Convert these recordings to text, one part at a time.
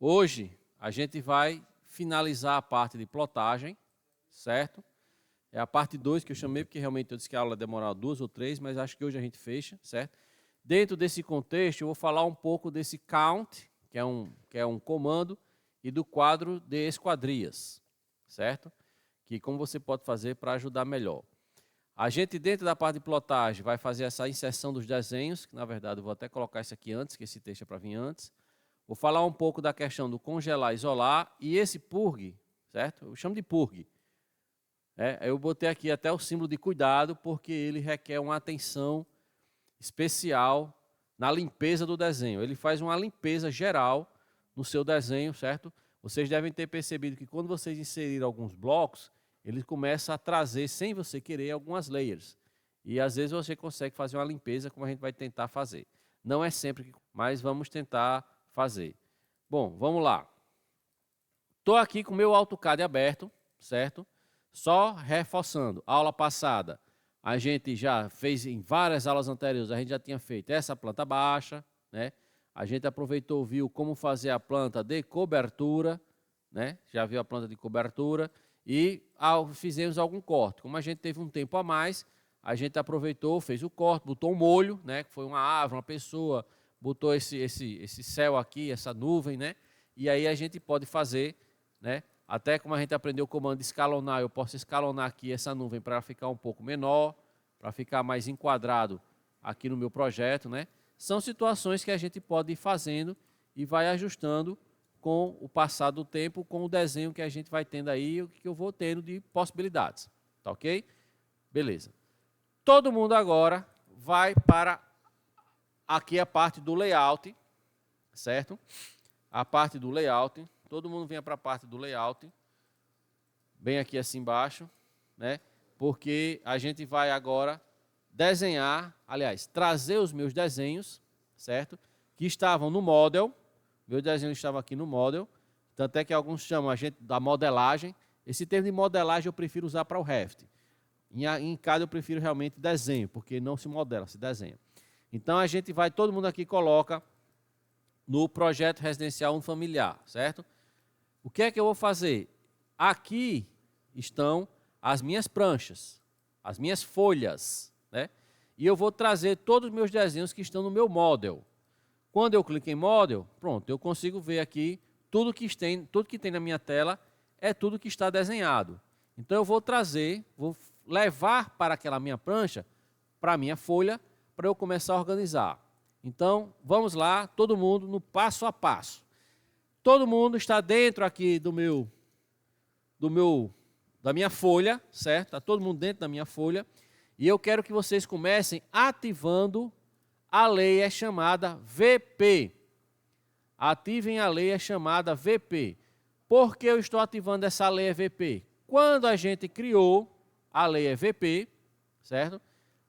Hoje a gente vai finalizar a parte de plotagem, certo? É a parte 2 que eu chamei, porque realmente eu disse que a aula ia demorar 2 ou 3, mas acho que hoje a gente fecha, certo? Dentro desse contexto, eu vou falar um pouco desse count, que é um comando, e do quadro de esquadrias, certo? Que como você pode fazer para ajudar melhor. A gente, dentro da parte de plotagem, vai fazer essa inserção dos desenhos, que na verdade eu vou até colocar isso aqui antes, que esse texto é para vir antes. Vou falar um pouco da questão do congelar, isolar, e esse purg, certo? Eu chamo de purg. Eu botei aqui até o símbolo de cuidado, porque ele requer uma atenção especial na limpeza do desenho. Ele faz uma limpeza geral no seu desenho, certo? Vocês devem ter percebido que quando vocês inseriram alguns blocos, ele começa a trazer, sem você querer, algumas layers. E às vezes você consegue fazer uma limpeza, como a gente vai tentar fazer. Não é sempre, mas vamos tentar fazer. Bom, vamos lá. Estou aqui com o meu AutoCAD aberto, certo? Só reforçando, aula passada, a gente já fez em várias aulas anteriores, a gente já tinha feito essa planta baixa, né? A gente aproveitou, viu como fazer a planta de cobertura, né? Já viu a planta de cobertura e fizemos algum corte. Como a gente teve um tempo a mais, a gente aproveitou, fez o corte, botou um molho, né? Que foi uma árvore, uma pessoa, botou esse céu aqui, essa nuvem, né? E aí a gente pode fazer, né? Até como a gente aprendeu o comando de escalonar, eu posso escalonar aqui essa nuvem para ficar um pouco menor, para ficar mais enquadrado aqui no meu projeto, né? São situações que a gente pode ir fazendo e vai ajustando com o passar do tempo, com o desenho que a gente vai tendo aí, o que eu vou tendo de possibilidades, tá ok? Beleza. Todo mundo agora vai para aqui a parte do layout, certo? A parte do layout. Todo mundo venha para a parte do layout, bem aqui assim embaixo, né? Porque a gente vai agora desenhar, aliás, trazer os meus desenhos, certo? Que estavam no model, meu desenho estava aqui no model, tanto é que alguns chamam a gente da modelagem. Esse termo de modelagem eu prefiro usar para o Revit. Em CAD eu prefiro realmente desenho, porque não se modela, se desenha. Então a gente vai, todo mundo aqui coloca no projeto residencial unifamiliar, certo? O que é que eu vou fazer? Aqui estão as minhas pranchas, as minhas folhas, né? E eu vou trazer todos os meus desenhos que estão no meu model. Quando eu clico em model, pronto, eu consigo ver aqui tudo que tem na minha tela é tudo que está desenhado. Então eu vou trazer, vou levar para aquela minha prancha, para a minha folha, para eu começar a organizar. Então, vamos lá, todo mundo no passo a passo. Todo mundo está dentro aqui da minha folha, certo? Está todo mundo dentro da minha folha. E eu quero que vocês comecem ativando a layer chamada VP. Ativem a layer chamada VP. Por que eu estou ativando essa layer VP? Quando a gente criou a layer VP, certo?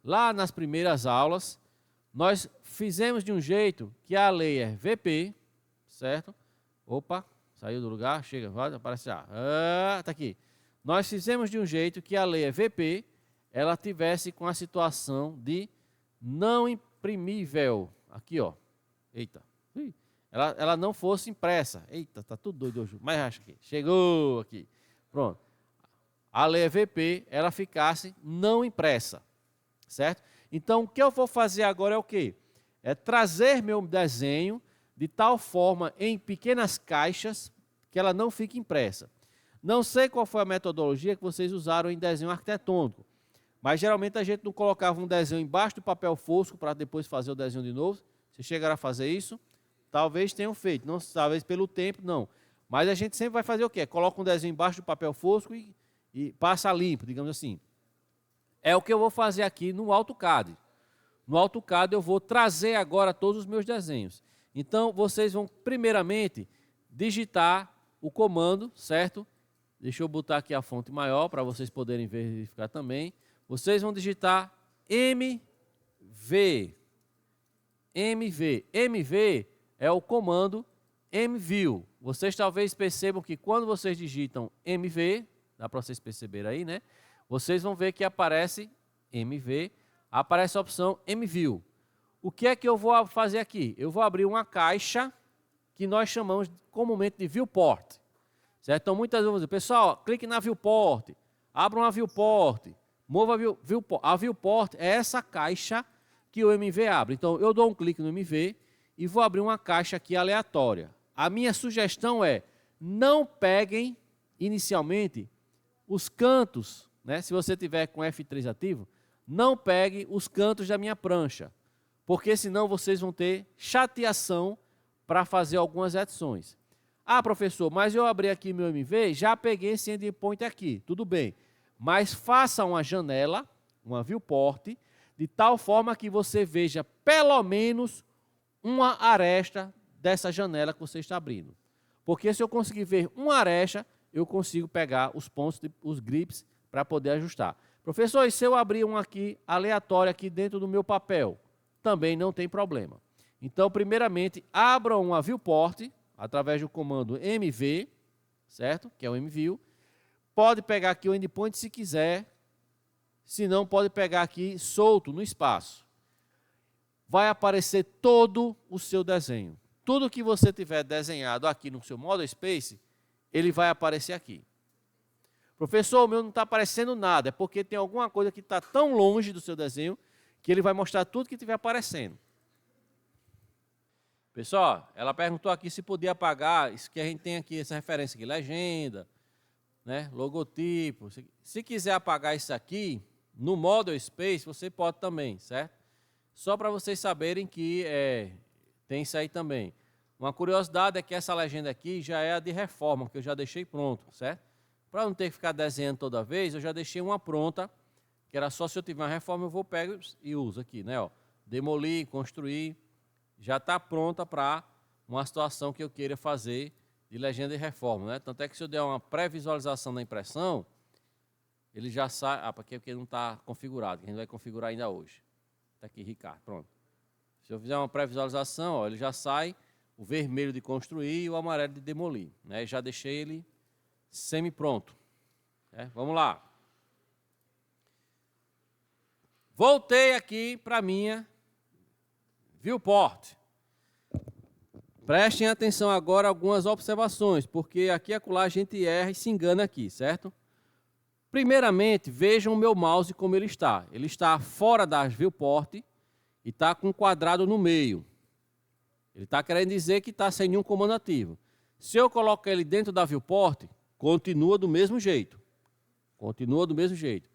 Lá nas primeiras aulas, nós fizemos de um jeito que a layer VP, certo? Opa, saiu do lugar, chega, vai, aparece já. Tá aqui. Nós fizemos de um jeito que a layer VP, ela tivesse com a situação de não imprimível. Aqui, ó. Eita. Ela não fosse impressa. Eita, tá tudo doido hoje. Mas acho que chegou aqui. Pronto. A layer VP, ela ficasse não impressa. Certo? Então, o que eu vou fazer agora é o quê? É trazer meu desenho de tal forma em pequenas caixas que ela não fique impressa. Não sei qual foi a metodologia que vocês usaram em desenho arquitetônico, mas geralmente a gente não colocava um desenho embaixo do papel fosco para depois fazer o desenho de novo. Vocês chegaram a fazer isso? Talvez tenham feito, não, talvez pelo tempo, não. Mas a gente sempre vai fazer o quê? Coloca um desenho embaixo do papel fosco e passa limpo, digamos assim. É o que eu vou fazer aqui no AutoCAD. No AutoCAD eu vou trazer agora todos os meus desenhos. Então, vocês vão, primeiramente, digitar o comando, certo? Deixa eu botar aqui a fonte maior para vocês poderem verificar também. Vocês vão digitar MV. MV é o comando MView. Vocês talvez percebam que quando vocês digitam MV, dá para vocês perceberem aí, né? Vocês vão ver que aparece MV, aparece a opção MView. O que é que eu vou fazer aqui? Eu vou abrir uma caixa que nós chamamos comumente de viewport. Certo? Então, muitas vezes eu vou dizer, pessoal, clique na viewport, abra uma viewport, mova a viewport. A viewport é essa caixa que o MV abre. Então, eu dou um clique no MV e vou abrir uma caixa aqui aleatória. A minha sugestão é, não peguem inicialmente os cantos, né? Se você tiver com F3 ativo, não pegue os cantos da minha prancha, porque senão vocês vão ter chateação para fazer algumas edições. Ah, professor, mas eu abri aqui meu MV, já peguei esse endpoint aqui, tudo bem. Mas faça uma janela, uma viewport, de tal forma que você veja pelo menos uma aresta dessa janela que você está abrindo. Porque se eu conseguir ver uma aresta, eu consigo pegar os pontos, os grips, para poder ajustar. Professor, e se eu abrir um aqui, aleatório, aqui dentro do meu papel? Também não tem problema. Então, primeiramente, abra uma viewport, através do comando mv, certo? Que é o mview. Pode pegar aqui o endpoint se quiser, se não, pode pegar aqui solto no espaço. Vai aparecer todo o seu desenho. Tudo que você tiver desenhado aqui no seu Model Space, ele vai aparecer aqui. Professor, o meu não está aparecendo nada, é porque tem alguma coisa que está tão longe do seu desenho que ele vai mostrar tudo que estiver aparecendo. Pessoal, ela perguntou aqui se podia apagar, isso que a gente tem aqui, essa referência aqui, legenda, né, logotipo. Se quiser apagar isso aqui, no Model Space, você pode também, certo? Só para vocês saberem que tem isso aí também. Uma curiosidade é que essa legenda aqui já é a de reforma, que eu já deixei pronto, certo? Para não ter que ficar desenhando toda vez, eu já deixei uma pronta, que era só se eu tiver uma reforma, eu vou pegar e uso aqui, né? Ó, demolir, construir, já está pronta para uma situação que eu queira fazer de legenda e reforma, né? Tanto é que se eu der uma pré-visualização na impressão, ele já sai, porque não está configurado, que a gente vai configurar ainda hoje. Está aqui, Ricardo, pronto. Se eu fizer uma pré-visualização, ó, ele já sai o vermelho de construir e o amarelo de demolir, né? Já deixei ele semi-pronto. Vamos lá. Voltei aqui para a minha viewport. Prestem atenção agora a algumas observações, porque aqui e acolá a gente erra e se engana aqui, certo? Primeiramente, vejam o meu mouse como ele está. Ele está fora da viewport e está com um quadrado no meio. Ele está querendo dizer que está sem nenhum comando ativo. Se eu colocar ele dentro da viewport, continua do mesmo jeito. Continua do mesmo jeito.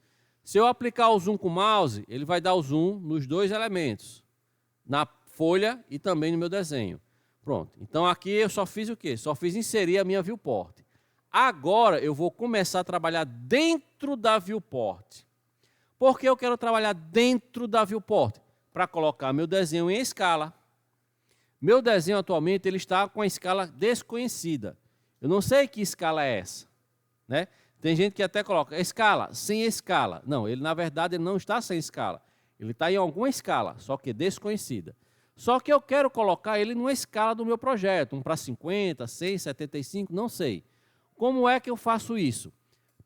Se eu aplicar o zoom com o mouse, ele vai dar o zoom nos dois elementos, na folha e também no meu desenho. Pronto. Então aqui eu só fiz o quê? Só fiz inserir a minha viewport. Agora eu vou começar a trabalhar dentro da viewport. Por que eu quero trabalhar dentro da viewport? Para colocar meu desenho em escala. Meu desenho atualmente ele está com a escala desconhecida. Eu não sei que escala é essa, né? Tem gente que até coloca escala, sem escala. Não, ele na verdade ele não está sem escala. Ele está em alguma escala, só que desconhecida. Só que eu quero colocar ele numa escala do meu projeto, 1:50, 100, 75, não sei. Como é que eu faço isso?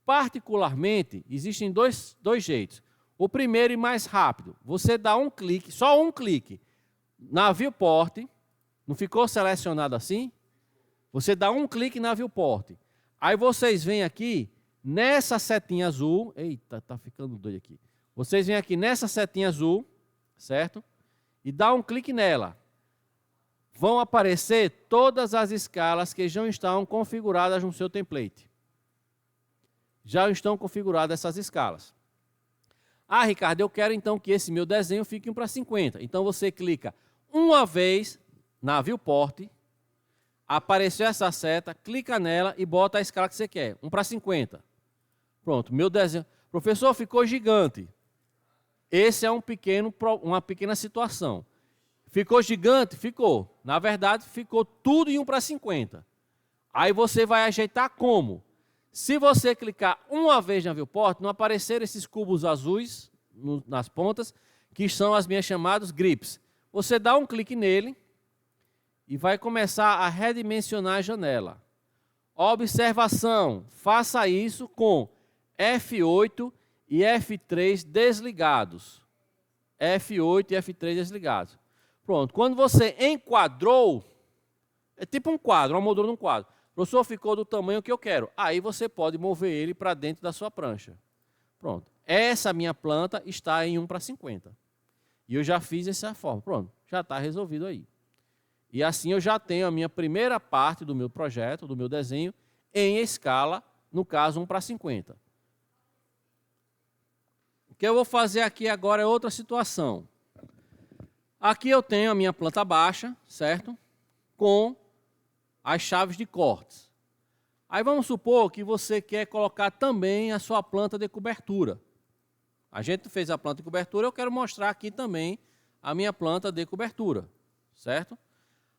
Particularmente, existem dois jeitos. O primeiro e mais rápido, você dá um clique, só um clique, na viewport, não ficou selecionado assim? Você dá um clique na viewport. Aí vocês vêm aqui, nessa setinha azul, eita, tá ficando doido aqui. Vocês vêm aqui nessa setinha azul, certo? E dá um clique nela. Vão aparecer todas as escalas que já estão configuradas no seu template. Já estão configuradas essas escalas. Ah, Ricardo, eu quero então que esse meu desenho fique 1:50. Então você clica uma vez na viewport, apareceu essa seta, clica nela e bota a escala que você quer, 1:50. Pronto, meu desenho. Professor, ficou gigante. Esse é uma pequena situação. Ficou gigante? Ficou. Na verdade, ficou tudo em 1:50. Aí você vai ajeitar como? Se você clicar uma vez na viewport, não aparecer esses cubos azuis nas pontas, que são as minhas chamadas grips. Você dá um clique nele e vai começar a redimensionar a janela. Observação, faça isso com F8 e F3 desligados. F8 e F3 desligados. Pronto, quando você enquadrou, É tipo um quadro, uma moldura num quadro. O professor ficou do tamanho que eu quero. Aí você pode mover ele para dentro da sua prancha. Pronto. Essa minha planta está em 1:50. E eu já fiz essa forma. Pronto, já está resolvido aí. E assim eu já tenho a minha primeira parte do meu projeto, do meu desenho, em escala, no caso 1:50. O que eu vou fazer aqui agora é outra situação. Aqui eu tenho a minha planta baixa, certo? Com as chaves de cortes. Aí vamos supor que você quer colocar também a sua planta de cobertura. A gente fez a planta de cobertura, eu quero mostrar aqui também a minha planta de cobertura, certo?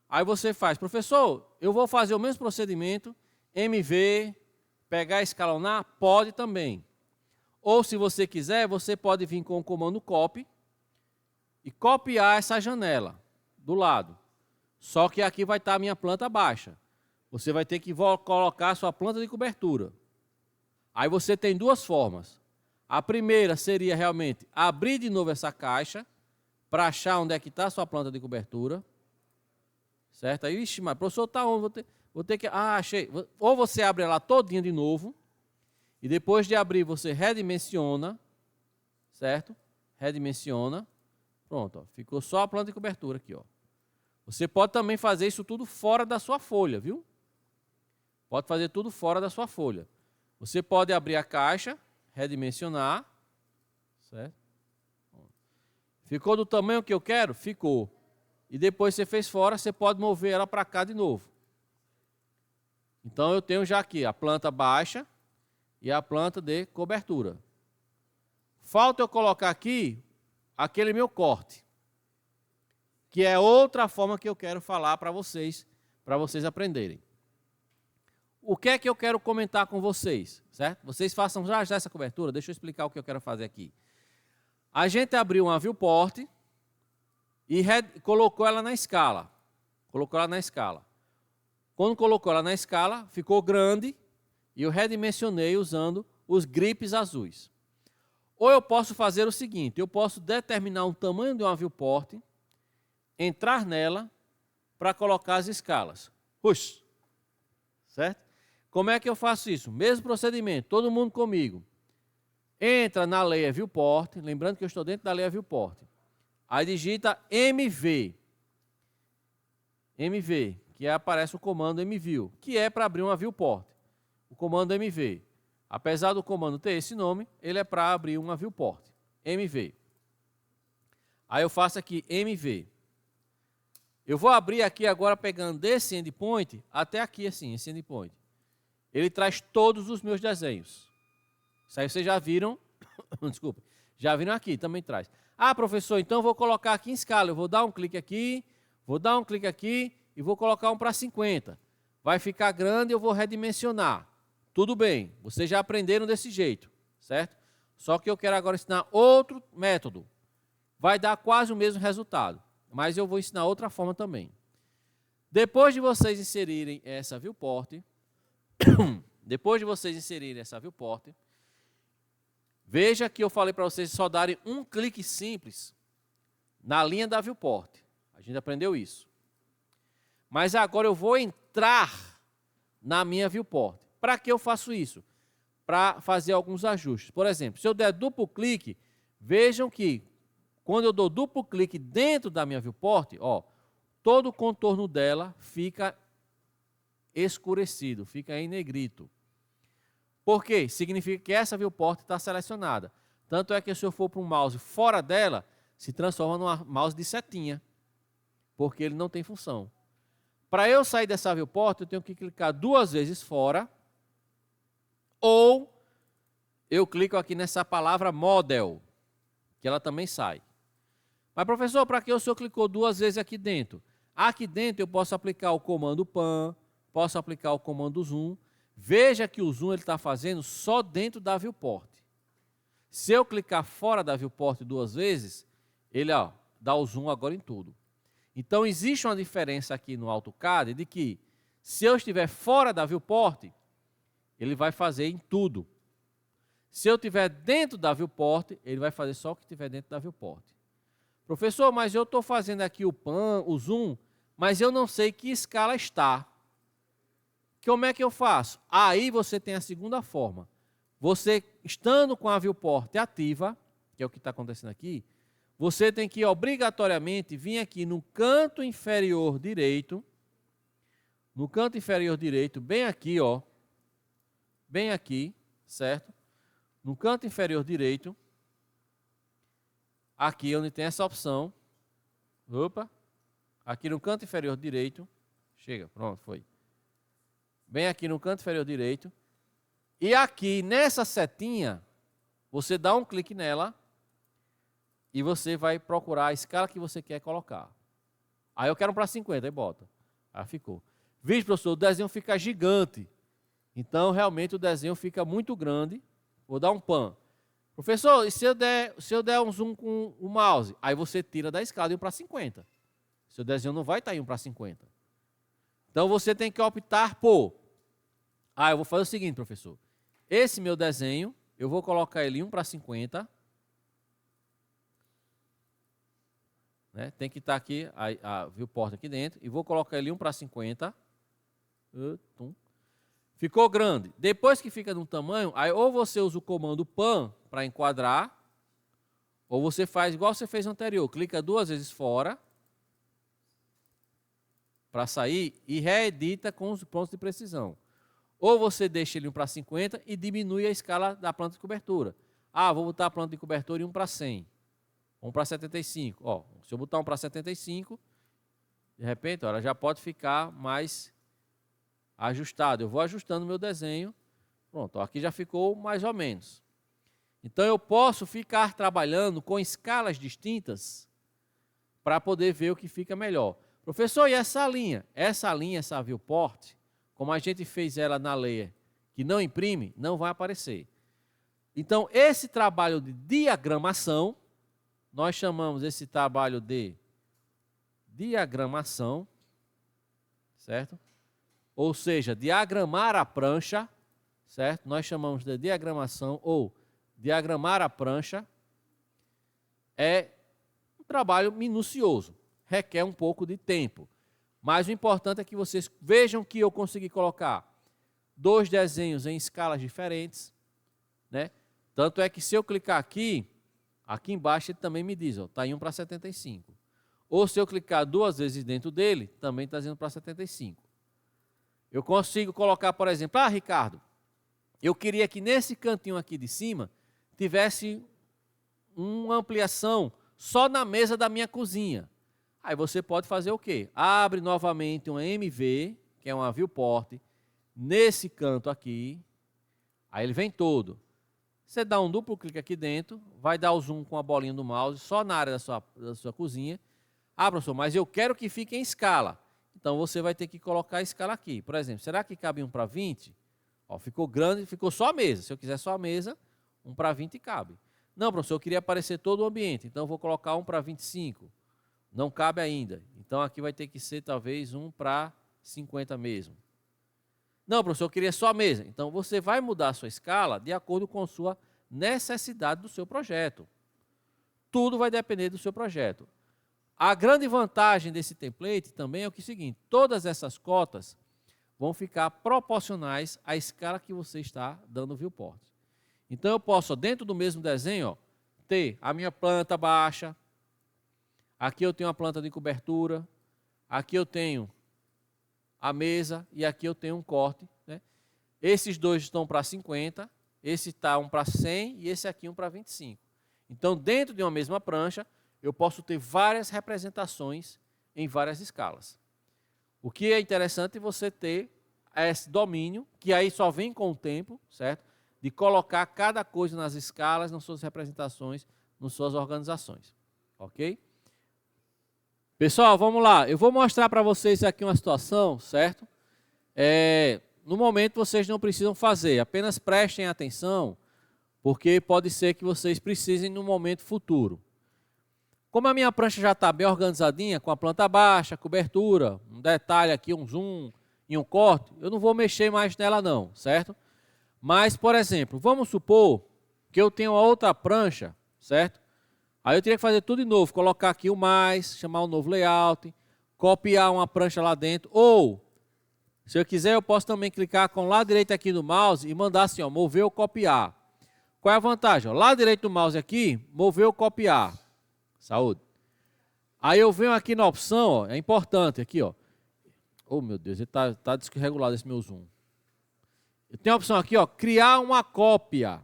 Aí você faz, professor, eu vou fazer o mesmo procedimento, MV, pegar e escalonar, pode também. Ou se você quiser, você pode vir com o comando copy e copiar essa janela do lado. Só que aqui vai estar a minha planta baixa. Você vai ter que colocar a sua planta de cobertura. Aí você tem duas formas. A primeira seria realmente abrir de novo essa caixa para achar onde é que está a sua planta de cobertura. Certo? Aí, ixi, mas professor, está onde? Vou ter que... Ah, achei. Ou você abre ela todinha de novo e depois de abrir você redimensiona, certo? Redimensiona. Pronto, ó, ficou só a planta de cobertura aqui, ó. Você pode também fazer isso tudo fora da sua folha, viu? Pode fazer tudo fora da sua folha. Você pode abrir a caixa, redimensionar, certo? Ficou do tamanho que eu quero? Ficou. E depois você fez fora, você pode mover ela para cá de novo. Então eu tenho já aqui a planta baixa e a planta de cobertura. Falta eu colocar aqui aquele meu corte, que é outra forma que eu quero falar para vocês aprenderem. O que é que eu quero comentar com vocês, certo? Vocês façam já essa cobertura, deixa eu explicar o que eu quero fazer aqui. A gente abriu uma viewport e colocou ela na escala. Colocou ela na escala. Quando colocou ela na escala, ficou grande e eu redimensionei usando os grips azuis. Ou eu posso fazer o seguinte, eu posso determinar um tamanho de uma viewport, entrar nela para colocar as escalas. Puxa, certo? Como é que eu faço isso? Mesmo procedimento, todo mundo comigo. Entra na Layer Viewport, lembrando que eu estou dentro da Layer Viewport. Aí digita MV. MV, que aparece o comando MView, que é para abrir uma viewport. O comando MV. Apesar do comando ter esse nome, ele é para abrir uma viewport. MV. Aí eu faço aqui MV. Eu vou abrir aqui agora pegando desse endpoint até aqui assim, esse endpoint. Ele traz todos os meus desenhos. Isso aí vocês já viram, desculpa, já viram aqui, também traz. Ah, professor, então eu vou colocar aqui em escala, eu vou dar um clique aqui, vou dar um clique aqui e vou colocar um para 50. Vai ficar grande, eu vou redimensionar. Tudo bem, vocês já aprenderam desse jeito, certo? Só que eu quero agora ensinar outro método. Vai dar quase o mesmo resultado, mas eu vou ensinar outra forma também. Depois de vocês inserirem essa viewport, veja que eu falei para vocês só darem um clique simples na linha da viewport. A gente aprendeu isso. Mas agora eu vou entrar na minha viewport. Para que eu faço isso? Para fazer alguns ajustes. Por exemplo, se eu der duplo clique, vejam que quando eu dou duplo clique dentro da minha viewport, ó, todo o contorno dela fica escurecido, fica em negrito. Por quê? Significa que essa viewport está selecionada. Tanto é que se eu for para um mouse fora dela, se transforma num mouse de setinha, porque ele não tem função. Para eu sair dessa viewport, eu tenho que clicar 2 vezes fora, ou eu clico aqui nessa palavra model, que ela também sai. Mas, professor, para que o senhor clicou 2 vezes aqui dentro? Aqui dentro eu posso aplicar o comando pan, posso aplicar o comando zoom. Veja que o zoom ele está fazendo só dentro da viewport. Se eu clicar fora da viewport 2 vezes, ele dá o zoom agora em tudo. Então, existe uma diferença aqui no AutoCAD de que, se eu estiver fora da viewport, ele vai fazer em tudo. Se eu estiver dentro da viewport, ele vai fazer só o que estiver dentro da viewport. Professor, mas eu estou fazendo aqui o pan, o zoom, mas eu não sei que escala está. Como é que eu faço? Aí você tem a segunda forma. Você, estando com a viewport ativa, que é o que está acontecendo aqui, você tem que obrigatoriamente vir aqui no canto inferior direito, bem aqui, ó, bem aqui, certo? No canto inferior direito, aqui onde tem essa opção, aqui no canto inferior direito, chega, pronto, foi. Bem aqui no canto inferior direito, e aqui nessa setinha, você dá um clique nela, e você vai procurar a escala que você quer colocar. Aí eu quero para 50, aí bota. Aí ficou. Veja, professor, o desenho fica gigante. Então, realmente, o desenho fica muito grande. Vou dar um pan. Professor, e se eu der um zoom com o mouse? Aí você tira da escala de 1 para 50. Seu desenho não vai estar em 1 para 50. Então, você tem que optar por... eu vou fazer o seguinte, professor. Esse meu desenho, eu vou colocar ele em 1 para 50. Né? Tem que estar aqui, a viewport aqui dentro. E vou colocar ele 1 para 50. Ficou grande. Depois que fica de um tamanho, aí ou você usa o comando PAN para enquadrar, ou você faz igual você fez anterior. Clica 2 vezes fora para sair e reedita com os pontos de precisão. Ou você deixa ele 1 para 50 e diminui a escala da planta de cobertura. Vou botar a planta de cobertura em 1 para 100. 1 para 75. Ó, se eu botar 1 para 75, de repente, ó, ela já pode ficar mais ajustado. Eu vou ajustando o meu desenho. Pronto, ó, aqui já ficou mais ou menos. Então, eu posso ficar trabalhando com escalas distintas para poder ver o que fica melhor. Professor, e essa linha? Essa viewport, como a gente fez ela na layer que não imprime, não vai aparecer. Então, esse trabalho de diagramação, nós chamamos esse trabalho de diagramação, certo? Ou seja, diagramar a prancha, certo? Nós chamamos de diagramação ou diagramar a prancha. É um trabalho minucioso, requer um pouco de tempo. Mas o importante é que vocês vejam que eu consegui colocar 2 desenhos em escalas diferentes, né? Tanto é que se eu clicar aqui embaixo ele também me diz, está em 1 para 75. Ou se eu clicar 2 vezes dentro dele, também está dizendo para 75. Eu consigo colocar, por exemplo, Ricardo, eu queria que nesse cantinho aqui de cima tivesse uma ampliação só na mesa da minha cozinha. Aí você pode fazer o quê? Abre novamente uma MV, que é uma viewport, nesse canto aqui, aí ele vem todo. Você dá um duplo clique aqui dentro, vai dar o zoom com a bolinha do mouse, só na área da sua cozinha. Professor, mas eu quero que fique em escala. Então, você vai ter que colocar a escala aqui. Por exemplo, será que cabe 1 para 20? Ó, ficou grande, ficou só a mesa. Se eu quiser só a mesa, 1 para 20 cabe. Não, professor, eu queria aparecer todo o ambiente. Então, eu vou colocar 1 para 25. Não cabe ainda. Então, aqui vai ter que ser, talvez, 1 para 50 mesmo. Não, professor, eu queria só a mesa. Então, você vai mudar a sua escala de acordo com a sua necessidade do seu projeto. Tudo vai depender do seu projeto. A grande vantagem desse template também é o seguinte, todas essas cotas vão ficar proporcionais à escala que você está dando viewport. Então, eu posso, dentro do mesmo desenho, ter a minha planta baixa, aqui eu tenho a planta de cobertura, aqui eu tenho a mesa e aqui eu tenho um corte. Né? Esses dois estão para 50, esse está 1 para 100 e esse aqui 1 para 25. Então, dentro de uma mesma prancha, eu posso ter várias representações em várias escalas. O que é interessante é você ter esse domínio, que aí só vem com o tempo, certo? De colocar cada coisa nas escalas, nas suas representações, nas suas organizações. Ok? Pessoal, vamos lá. Eu vou mostrar para vocês aqui uma situação, certo? No momento vocês não precisam fazer, apenas prestem atenção, porque pode ser que vocês precisem no momento futuro. Como a minha prancha já está bem organizadinha, com a planta baixa, cobertura, um detalhe aqui, um zoom e um corte, eu não vou mexer mais nela não, certo? Mas, por exemplo, vamos supor que eu tenho uma outra prancha, certo? Aí eu teria que fazer tudo de novo, colocar aqui o mais, chamar um novo layout, copiar uma prancha lá dentro, ou, se eu quiser, eu posso também clicar com o lado direito aqui do mouse e mandar assim, ó, mover ou copiar. Qual é a vantagem? Ó, lado direito do mouse aqui, mover ou copiar. Saúde. Aí eu venho aqui na opção, ó, é importante aqui, ó. Oh, meu Deus, ele tá desregulado esse meu zoom. Eu tenho a opção aqui, ó, criar uma cópia.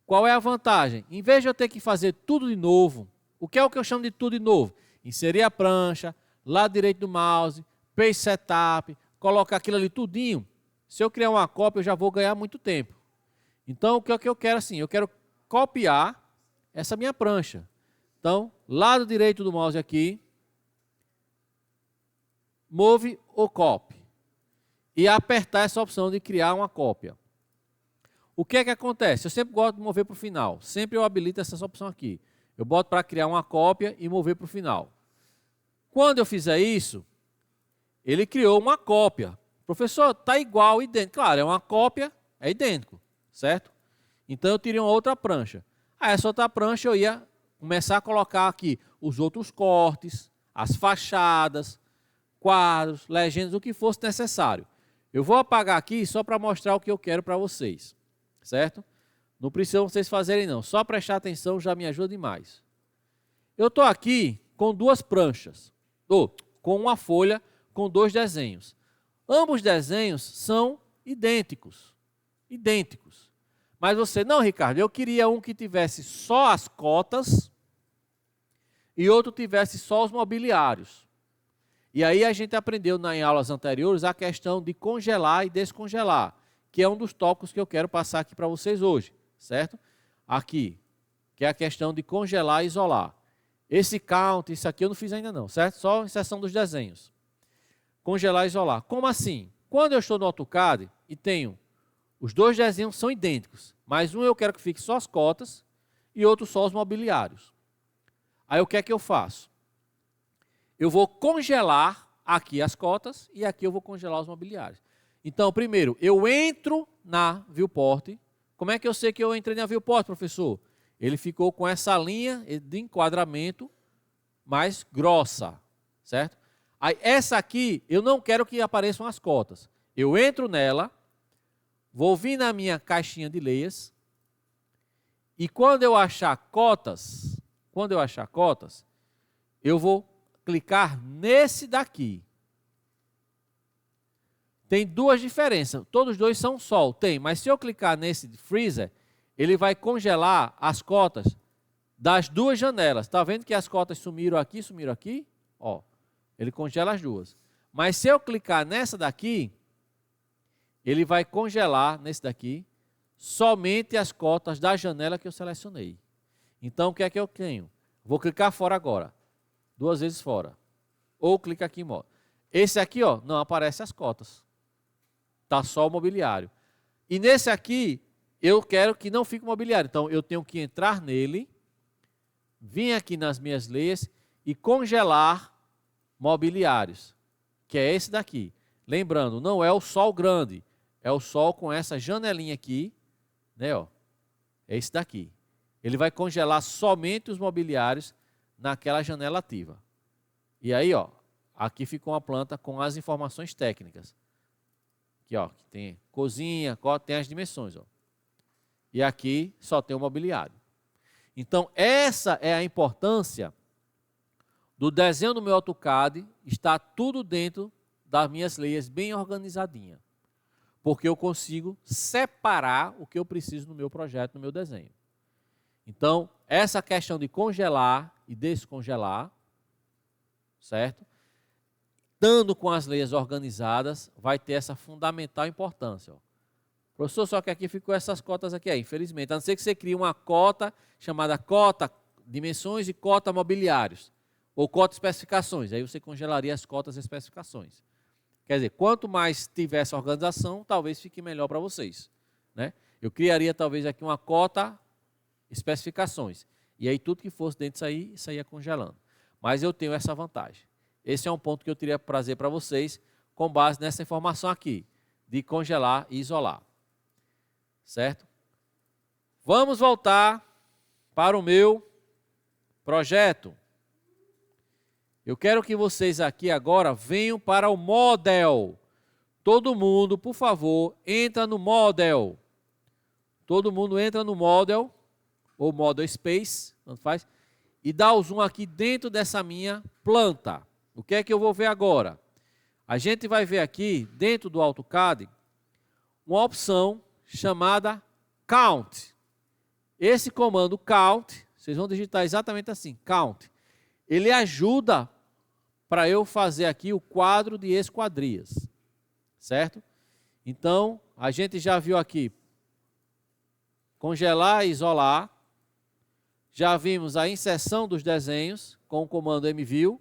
Qual é a vantagem? Em vez de eu ter que fazer tudo de novo, o que eu chamo de tudo de novo? Inserir a prancha, lado direito do mouse, page setup, colocar aquilo ali tudinho. Se eu criar uma cópia, eu já vou ganhar muito tempo. Então, o que eu quero assim? Eu quero copiar essa minha prancha. Então, lado direito do mouse aqui, move ou copy. E apertar essa opção de criar uma cópia. O que é que acontece? Eu sempre gosto de mover para o final. Sempre eu habilito essa opção aqui. Eu boto para criar uma cópia e mover para o final. Quando eu fizer isso, ele criou uma cópia. Professor, está igual, idêntico. Claro, é uma cópia, é idêntico, certo? Então eu tirei uma outra prancha. Essa outra prancha eu ia começar a colocar aqui os outros cortes, as fachadas, quadros, legendas, o que fosse necessário. Eu vou apagar aqui só para mostrar o que eu quero para vocês, certo? Não precisa vocês fazerem não, só prestar atenção já me ajuda demais. Eu estou aqui com duas pranchas, ou com uma folha com dois desenhos. Ambos desenhos são idênticos, Mas você, não, Ricardo, eu queria um que tivesse só as cotas e outro tivesse só os mobiliários. E aí a gente aprendeu em aulas anteriores a questão de congelar e descongelar, que é um dos tópicos que eu quero passar aqui para vocês hoje, certo? Aqui, que é a questão de congelar e isolar. Esse count, isso aqui eu não fiz ainda não, certo? Só em seção dos desenhos. Congelar e isolar. Como assim? Quando eu estou no AutoCAD e tenho, os dois desenhos são idênticos, mas um eu quero que fique só as cotas e outro só os mobiliários. Aí o que é que eu faço? Eu vou congelar aqui as cotas e aqui eu vou congelar os mobiliários. Então, primeiro, eu entro na viewport. Como é que eu sei que eu entrei na viewport, professor? Ele ficou com essa linha de enquadramento mais grossa, certo? Aí, essa aqui, eu não quero que apareçam as cotas. Eu entro nela, vou vir na minha caixinha de layers e quando eu achar cotas, eu vou clicar nesse daqui. Tem duas diferenças. Todos dois são sol. Tem, mas se eu clicar nesse freezer, ele vai congelar as cotas das duas janelas. Está vendo que as cotas sumiram aqui? Ó, ele congela as duas. Mas se eu clicar nessa daqui, ele vai congelar nesse daqui somente as cotas da janela que eu selecionei. Então, o que é que eu tenho? Vou clicar fora agora. 2 vezes fora. Ou clica aqui em modo. Esse aqui, ó, não aparece as cotas. Está só o mobiliário. E nesse aqui, eu quero que não fique o mobiliário. Então, eu tenho que entrar nele, vir aqui nas minhas layers e congelar mobiliários, que é esse daqui. Lembrando, não é o sol grande, é o sol com essa janelinha aqui, né, ó. É esse daqui. Ele vai congelar somente os mobiliários naquela janela ativa. E aí, ó, aqui ficou uma planta com as informações técnicas. Aqui, ó, que tem cozinha, tem as dimensões, ó. E aqui só tem o mobiliário. Então, essa é a importância do desenho do meu AutoCAD, está tudo dentro das minhas layers bem organizadinha. Porque eu consigo separar o que eu preciso no meu projeto, no meu desenho. Então, essa questão de congelar e descongelar, certo? Estando com as layers organizadas, vai ter essa fundamental importância. Ó. Professor, só que aqui ficou essas cotas aqui, infelizmente. A não ser que você crie uma cota chamada cota dimensões e cota mobiliários. Ou cota especificações. Aí você congelaria as cotas e especificações. Quer dizer, quanto mais tiver essa organização, talvez fique melhor para vocês. Né? Eu criaria talvez aqui uma cota especificações. E aí tudo que fosse dentro disso aí, saía congelando. Mas eu tenho essa vantagem. Esse é um ponto que eu teria prazer para vocês, com base nessa informação aqui, de congelar e isolar. Certo? Vamos voltar para o meu projeto. Eu quero que vocês aqui agora venham para o Model. Todo mundo, por favor, entra no Model. Todo mundo entra no Model, ou Model Space, tanto faz, e dá o zoom aqui dentro dessa minha planta. O que é que eu vou ver agora? A gente vai ver aqui, dentro do AutoCAD, uma opção chamada Count. Esse comando Count, vocês vão digitar exatamente assim, Count. Ele ajuda para eu fazer aqui o quadro de esquadrias, certo? Então, a gente já viu aqui congelar e isolar. Já vimos a inserção dos desenhos com o comando MView.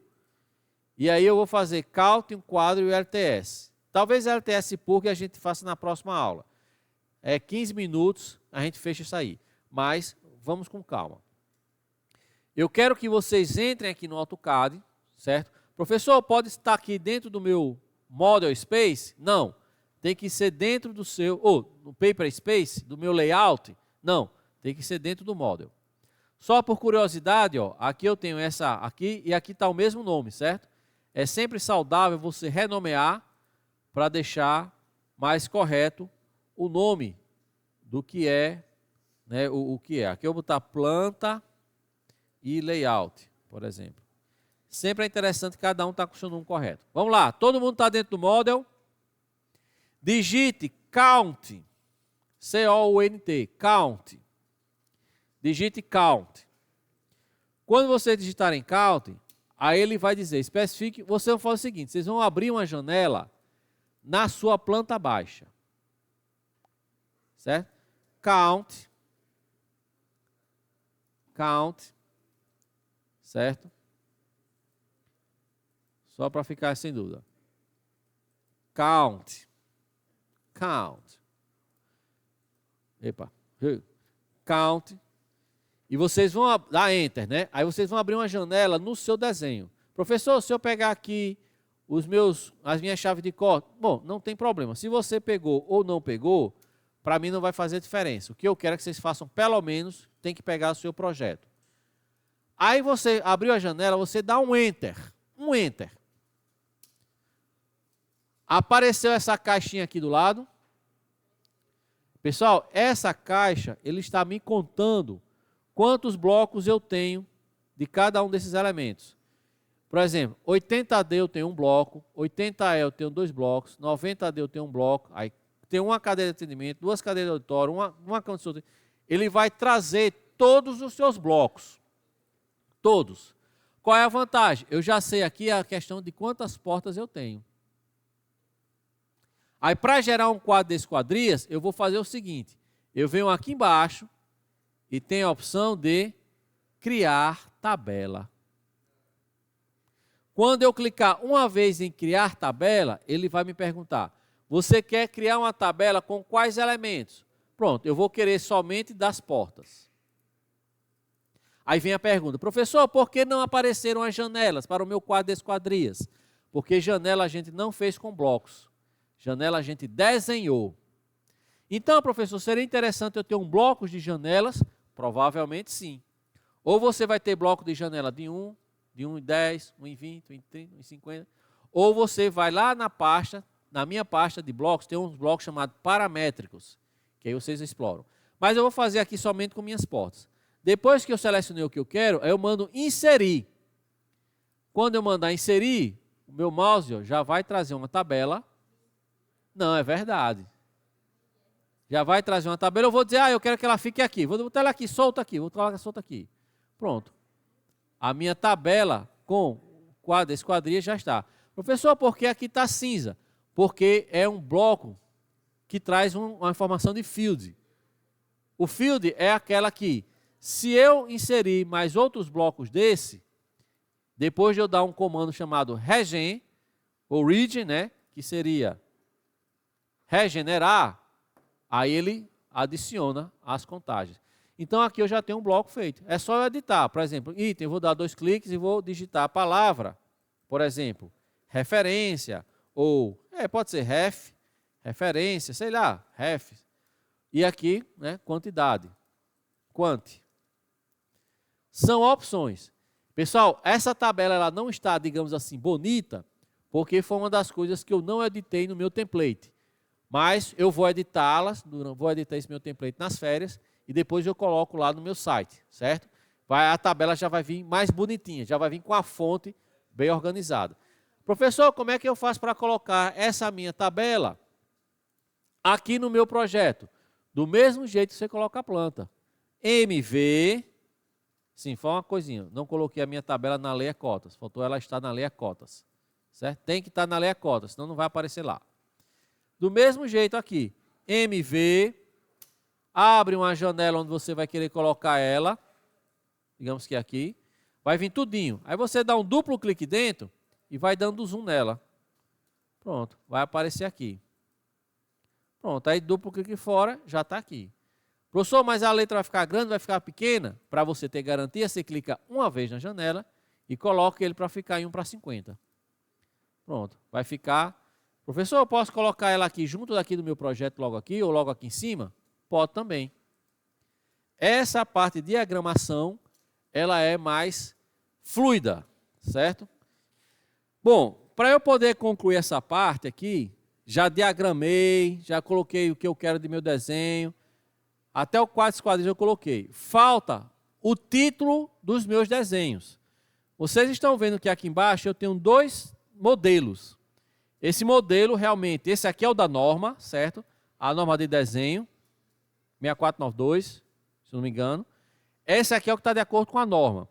E aí eu vou fazer Count, um quadro e o LTS. Talvez LTS porque a gente faça na próxima aula. É 15 minutos, a gente fecha isso aí. Mas vamos com calma. Eu quero que vocês entrem aqui no AutoCAD, certo? Professor, pode estar aqui dentro do meu Model Space? Não. Tem que ser dentro do seu, ou no Paper Space, do meu layout? Não. Tem que ser dentro do Model. Só por curiosidade, ó, aqui eu tenho essa aqui e aqui está o mesmo nome, certo? É sempre saudável você renomear para deixar mais correto o nome do que é, né, o que é. Aqui eu vou botar planta e layout, por exemplo. Sempre é interessante que cada um está com o seu nome correto. Vamos lá, todo mundo está dentro do Model. Digite Count, C-O-U-N-T, Count. Digite Count. Quando você digitar em Count, aí ele vai dizer, especifique, você vai fazer o seguinte, vocês vão abrir uma janela na sua planta baixa. Certo? Count. Count. Certo? Só para ficar sem dúvida. Count. Count. Epa. Count. E vocês vão dar Enter, né? Aí vocês vão abrir uma janela no seu desenho. Professor, se eu pegar aqui as minhas chaves de corte, bom, não tem problema. Se você pegou ou não pegou, para mim não vai fazer diferença. O que eu quero é que vocês façam, pelo menos, tem que pegar o seu projeto. Aí você abriu a janela, você dá um Enter. Um Enter. Apareceu essa caixinha aqui do lado. Pessoal, essa caixa, ele está me contando quantos blocos eu tenho de cada um desses elementos. Por exemplo, 80D eu tenho um bloco, 80E eu tenho 2 blocos, 90D eu tenho um bloco, aí tem uma cadeira de atendimento, 2 cadeiras de auditório, uma condição. Ele vai trazer todos os seus blocos. Todos. Qual é a vantagem? Eu já sei aqui a questão de quantas portas eu tenho. Aí, para gerar um quadro de esquadrias, eu vou fazer o seguinte. Eu venho aqui embaixo e tenho a opção de criar tabela. Quando eu clicar uma vez em criar tabela, ele vai me perguntar, você quer criar uma tabela com quais elementos? Pronto, eu vou querer somente das portas. Aí vem a pergunta, professor, por que não apareceram as janelas para o meu quadro de esquadrias? Porque janela a gente não fez com blocos. Janela a gente desenhou. Então, professor, seria interessante eu ter um bloco de janelas? Provavelmente sim. Ou você vai ter bloco de janela de 1 em 10, 1 em 20, 1 em 30, 1 em 50. Ou você vai lá na pasta, na minha pasta de blocos, tem uns blocos chamados paramétricos, que aí vocês exploram. Mas eu vou fazer aqui somente com minhas portas. Depois que eu selecionei o que eu quero, aí eu mando inserir. Quando eu mandar inserir, o meu mouse ó, já vai trazer uma tabela. Não, é verdade. Já vai trazer uma tabela, eu vou dizer, eu quero que ela fique aqui. Vou botar ela aqui, solta aqui, vou botar ela solta aqui. Pronto. A minha tabela com quadro, esquadria já está. Professor, por que aqui está cinza? Porque é um bloco que traz uma informação de field. O field é aquela que, se eu inserir mais outros blocos desse, depois de eu dar um comando chamado regen, ou regen, né, que seria regenerar, aí ele adiciona as contagens. Então aqui eu já tenho um bloco feito. É só eu editar. Por exemplo, item, eu vou dar 2 cliques e vou digitar a palavra. Por exemplo, referência, ou pode ser ref, referência, sei lá, ref. E aqui, né, quantidade. Quant. São opções. Pessoal, essa tabela ela não está, digamos assim, bonita, porque foi uma das coisas que eu não editei no meu template. Mas eu vou editá-las, vou editar esse meu template nas férias e depois eu coloco lá no meu site, certo? A tabela já vai vir mais bonitinha, já vai vir com a fonte bem organizada. Professor, como é que eu faço para colocar essa minha tabela aqui no meu projeto? Do mesmo jeito que você coloca a planta. MV, sim, foi uma coisinha, não coloquei a minha tabela na Leia Cotas, faltou ela estar na Leia Cotas, certo? Tem que estar na Leia Cotas, senão não vai aparecer lá. Do mesmo jeito aqui, MV, abre uma janela onde você vai querer colocar ela, digamos que aqui, vai vir tudinho. Aí você dá um duplo clique dentro e vai dando zoom nela. Pronto, vai aparecer aqui. Pronto, aí duplo clique fora, já está aqui. Professor, mas a letra vai ficar grande, vai ficar pequena? Para você ter garantia, você clica uma vez na janela e coloca ele para ficar em 1:50. Pronto, vai ficar... Professor, eu posso colocar ela aqui junto daqui do meu projeto, logo aqui, ou logo aqui em cima? Pode também. Essa parte de diagramação, ela é mais fluida, certo? Bom, para eu poder concluir essa parte aqui, já diagramei, já coloquei o que eu quero de meu desenho, até o quadrinhos eu coloquei. Falta o título dos meus desenhos. Vocês estão vendo que aqui embaixo eu tenho 2 modelos. Esse modelo realmente, esse aqui é o da norma, certo? A norma de desenho, 6492, se não me engano. Esse aqui é o que está de acordo com a norma.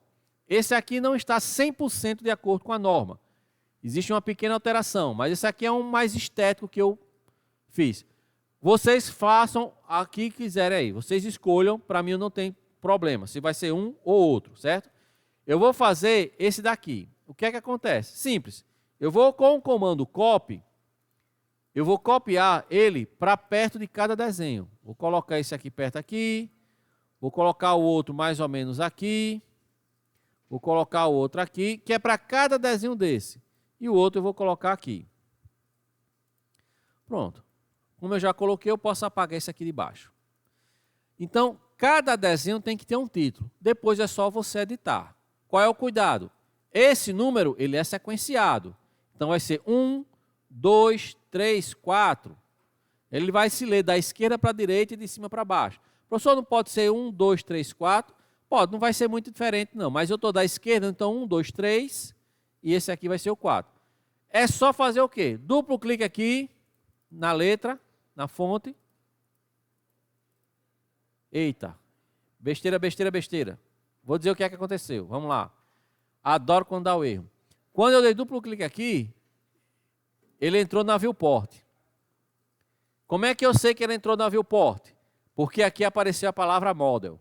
Esse aqui não está 100% de acordo com a norma. Existe uma pequena alteração, mas esse aqui é um mais estético que eu fiz. Vocês façam a que quiserem aí. Vocês escolham, para mim não tem problema, se vai ser um ou outro, certo? Eu vou fazer esse daqui. O que é que acontece? Simples. Eu vou com o comando copy, eu vou copiar ele para perto de cada desenho. Vou colocar esse aqui perto aqui, vou colocar o outro mais ou menos aqui, vou colocar o outro aqui, que é para cada desenho desse. E o outro eu vou colocar aqui. Pronto. Como eu já coloquei, eu posso apagar esse aqui de baixo. Então, cada desenho tem que ter um título. Depois é só você editar. Qual é o cuidado? Esse número, ele é sequenciado. Então, vai ser 1, 2, 3, 4. Ele vai se ler da esquerda para a direita e de cima para baixo. Professor, não pode ser 1, 2, 3, 4? Pode, não vai ser muito diferente não. Mas eu estou da esquerda, então 1, 2, 3 e esse aqui vai ser o 4. É só fazer o quê? Duplo clique aqui na letra, na fonte. Eita, besteira, besteira, besteira. Vou dizer o que é que aconteceu. Vamos lá. Adoro quando dá o erro. Quando eu dei duplo clique aqui, ele entrou na viewport. Como é que eu sei que ele entrou na viewport? Porque aqui apareceu a palavra model.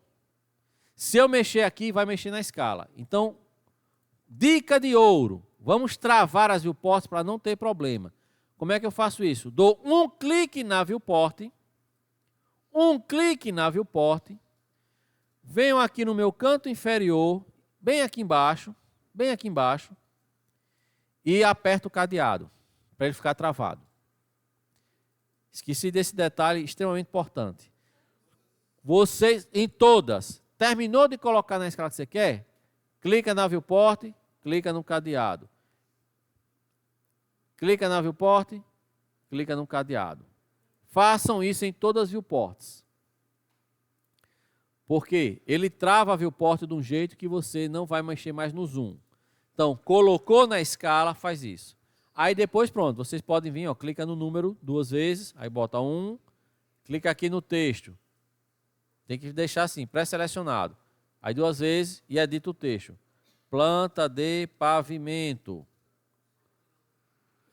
Se eu mexer aqui, vai mexer na escala. Então, dica de ouro. Vamos travar as viewports para não ter problema. Como é que eu faço isso? Dou um clique na viewport. Um clique na viewport. Venho aqui no meu canto inferior, bem aqui embaixo, e aperto o cadeado, para ele ficar travado. Esqueci desse detalhe extremamente importante. Vocês, em todas, terminou de colocar na escala que você quer? Clica na viewport, clica no cadeado. Clica na viewport, clica no cadeado. Façam isso em todas as viewports. Porque ele trava a viewport de um jeito que você não vai mexer mais no zoom. Então, colocou na escala, faz isso. Aí depois, pronto, vocês podem vir, ó, clica no número 2 vezes, aí bota 1, clica aqui no texto. Tem que deixar assim, pré-selecionado. Aí 2 vezes e edita o texto. Planta de pavimento.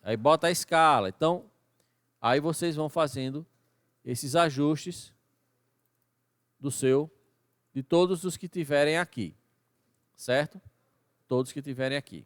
Aí bota a escala. Então, aí vocês vão fazendo esses ajustes de todos os que tiverem aqui. Certo? Todos que tiverem aqui.